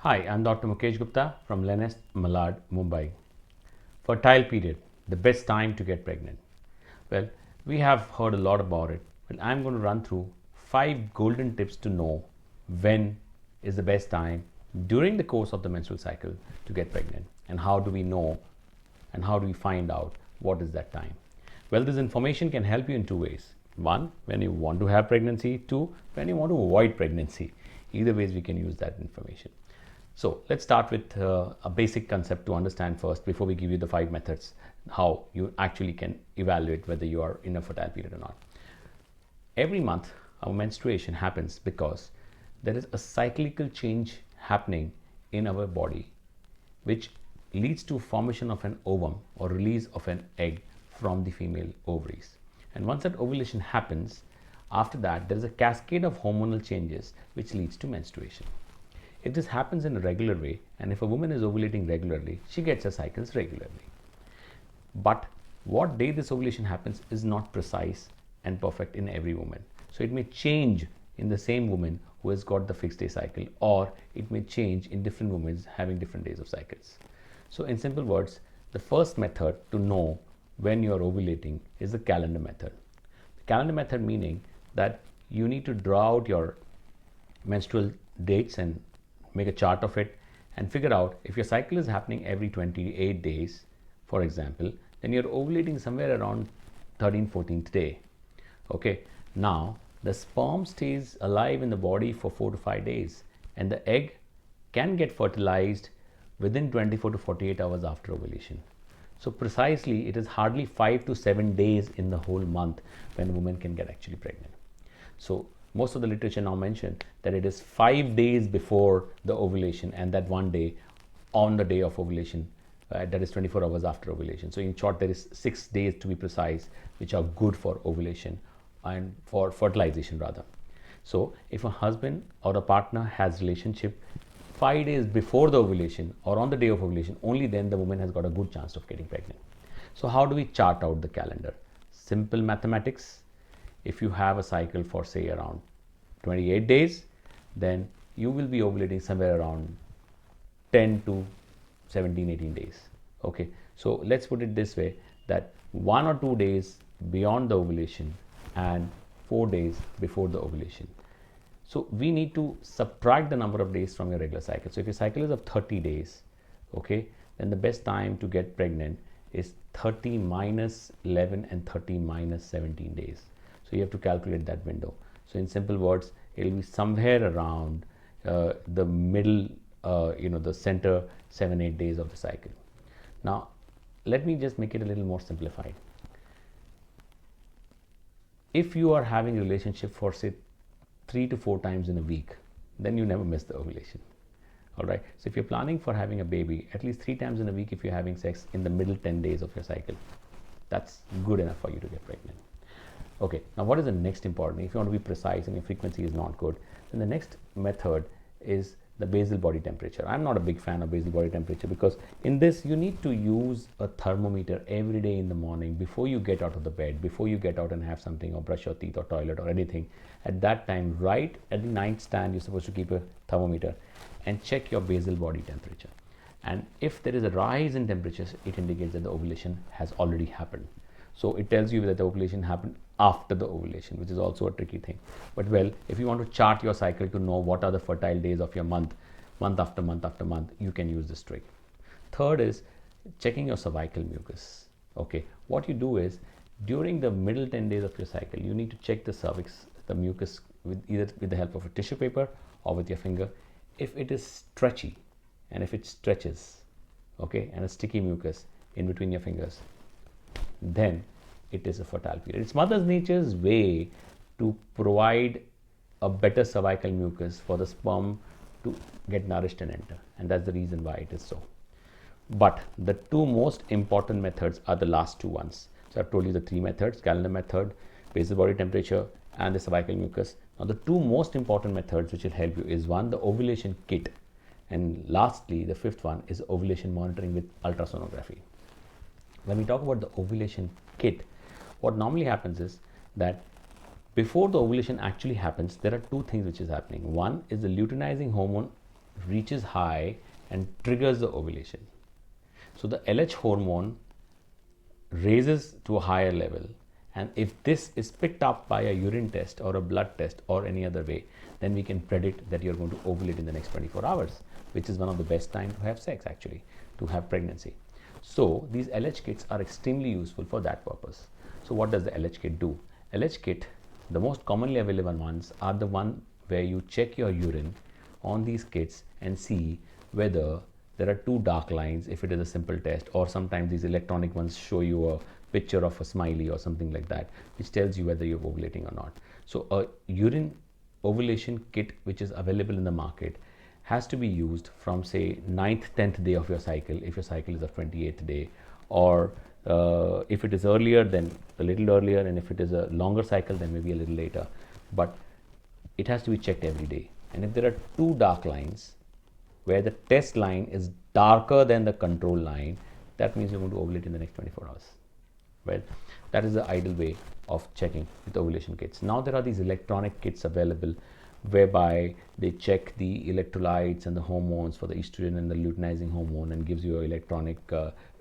Hi, I'm Dr. Mukesh Gupta from Lenest, Malad, Mumbai. Fertile period, the best time to get pregnant. Well, we have heard a lot about it, but I'm going to run through 5 golden tips to know when is the best time during the course of the menstrual cycle to get pregnant, and how do we know and how do we find out what is that time. Well, this information can help you in 2 ways. One, when you want to have pregnancy. Two, when you want to avoid pregnancy. Either ways we can use that information. So let's start with a basic concept to understand first before we give you the 5 methods how you actually can evaluate whether you are in a fertile period or not. Every month our menstruation happens because there is a cyclical change happening in our body which leads to formation of an ovum or release of an egg from the female ovaries. And once that ovulation happens, after that there is a cascade of hormonal changes which leads to menstruation. If this happens in a regular way, and if a woman is ovulating regularly, she gets her cycles regularly. But what day this ovulation happens is not precise and perfect in every woman. So it may change in the same woman who has got the fixed day cycle, or it may change in different women having different days of cycles. So in simple words, the first method to know when you are ovulating is the calendar method. The calendar method meaning that you need to draw out your menstrual dates and make a chart of it and figure out if your cycle is happening every 28 days, for example, then you're ovulating somewhere around 13th, 14th day. Okay, now the sperm stays alive in the body for 4 to 5 days, and the egg can get fertilized within 24 to 48 hours after ovulation. So precisely, it is hardly 5 to 7 days in the whole month when a woman can get actually pregnant. So most of the literature now mention that it is 5 days before the ovulation, and that one day on the day of ovulation, that is 24 hours after ovulation. So in short, there is 6 days to be precise which are good for ovulation and for fertilization rather. So if a husband or a partner has relationship 5 days before the ovulation or on the day of ovulation, only then the woman has got a good chance of getting pregnant. So how do we chart out the calendar? Simple mathematics. If you have a cycle for say around 28 days, then you will be ovulating somewhere around 10 to 17, 18 days. Okay, so let's put it this way, that 1 or 2 days beyond the ovulation and 4 days before the ovulation. So we need to subtract the number of days from your regular cycle. So if your cycle is of 30 days, okay, then the best time to get pregnant is 30 minus 11 and 30 minus 17 days. So you have to calculate that window. So in simple words, it will be somewhere around the middle, the center 7-8 days of the cycle. Now, let me just make it a little more simplified. If you are having a relationship for say 3 to 4 times in a week, then you never miss the ovulation. All right. So if you're planning for having a baby at least 3 times in a week, if you're having sex in the middle 10 days of your cycle, that's good enough for you to get pregnant. Okay, now what is the next important? If you want to be precise and your frequency is not good, then the next method is the basal body temperature. I'm not a big fan of basal body temperature because in this you need to use a thermometer every day in the morning before you get out of the bed, before you get out and have something or brush your teeth or toilet or anything. At that time, right at the nightstand, you're supposed to keep a thermometer and check your basal body temperature. And if there is a rise in temperatures, it indicates that the ovulation has already happened. So it tells you that the ovulation happened after the ovulation, which is also a tricky thing. But well, if you want to chart your cycle to know what are the fertile days of your month, month after month after month, you can use this trick. Third is checking your cervical mucus. Okay, what you do is during the middle 10 days of your cycle, you need to check the cervix, the mucus, either with the help of a tissue paper or with your finger. If it is stretchy and if it stretches, okay, and a sticky mucus in between your fingers, then it is a fertile period. It's Mother Nature's way to provide a better cervical mucus for the sperm to get nourished and enter, and that's the reason why it is so. But the 2 most important methods are the last 2 ones. So I've told you the 3 methods: calendar method, basal body temperature, and the cervical mucus. Now the 2 most important methods which will help you is one, the ovulation kit, and lastly the 5th one is ovulation monitoring with ultrasonography. When we talk about the ovulation kit, what normally happens is that before the ovulation actually happens, there are 2 things which is happening. One is the luteinizing hormone reaches high and triggers the ovulation. So the LH hormone raises to a higher level, and if this is picked up by a urine test or a blood test or any other way, then we can predict that you're going to ovulate in the next 24 hours, which is one of the best time to have sex, actually, to have pregnancy. So these LH kits are extremely useful for that purpose. So what does the LH kit do? LH kit, the most commonly available ones are the one where you check your urine on these kits and see whether there are two dark lines if it is a simple test, or sometimes these electronic ones show you a picture of a smiley or something like that, which tells you whether you're ovulating or not. So a urine ovulation kit which is available in the market has to be used from say 9th 10th day of your cycle, if your cycle is the 28th day, or if it is earlier, then a little earlier, and if it is a longer cycle, then maybe a little later. But it has to be checked every day. And if there are two dark lines where the test line is darker than the control line, that means you're going to ovulate in the next 24 hours. Well, that is the ideal way of checking with ovulation kits. Now there are these electronic kits available whereby they check the electrolytes and the hormones for the estrogen and the luteinizing hormone and gives you an electronic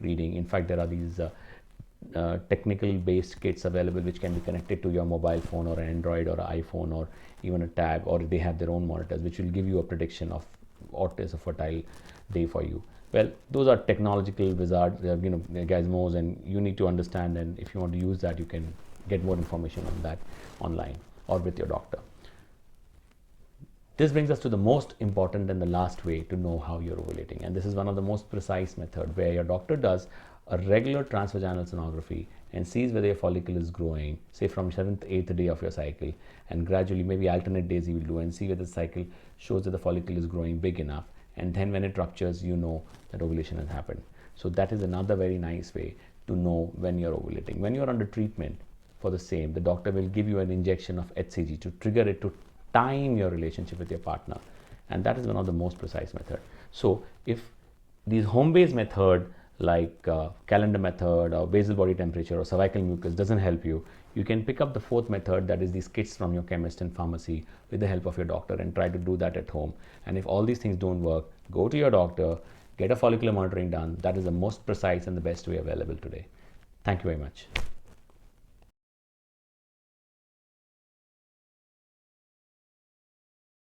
reading. In fact, there are these technical based kits available which can be connected to your mobile phone or Android or iPhone or even a tab, or they have their own monitors which will give you a prediction of what is a fertile day for you. Well, those are technological wizards, guys knows, and you need to understand, and if you want to use that, you can get more information on that online or with your doctor. This brings us to the most important and the last way to know how you're ovulating, and this is one of the most precise method where your doctor does a regular transvaginal sonography and sees whether your follicle is growing, say from 7th 8th day of your cycle, and gradually maybe alternate days he will do and see whether the cycle shows that the follicle is growing big enough, and then when it ruptures, you know that ovulation has happened. So that is another very nice way to know when you're ovulating. When you're under treatment for the same, the doctor will give you an injection of HCG to trigger it to time your relationship with your partner, and that is one of the most precise method. So if these home-based method like calendar method or basal body temperature or cervical mucus doesn't help you, you can pick up the fourth method, that is these kits from your chemist and pharmacy with the help of your doctor, and try to do that at home. And if all these things don't work, go to your doctor, get a follicular monitoring done. That is the most precise and the best way available today. Thank you very much.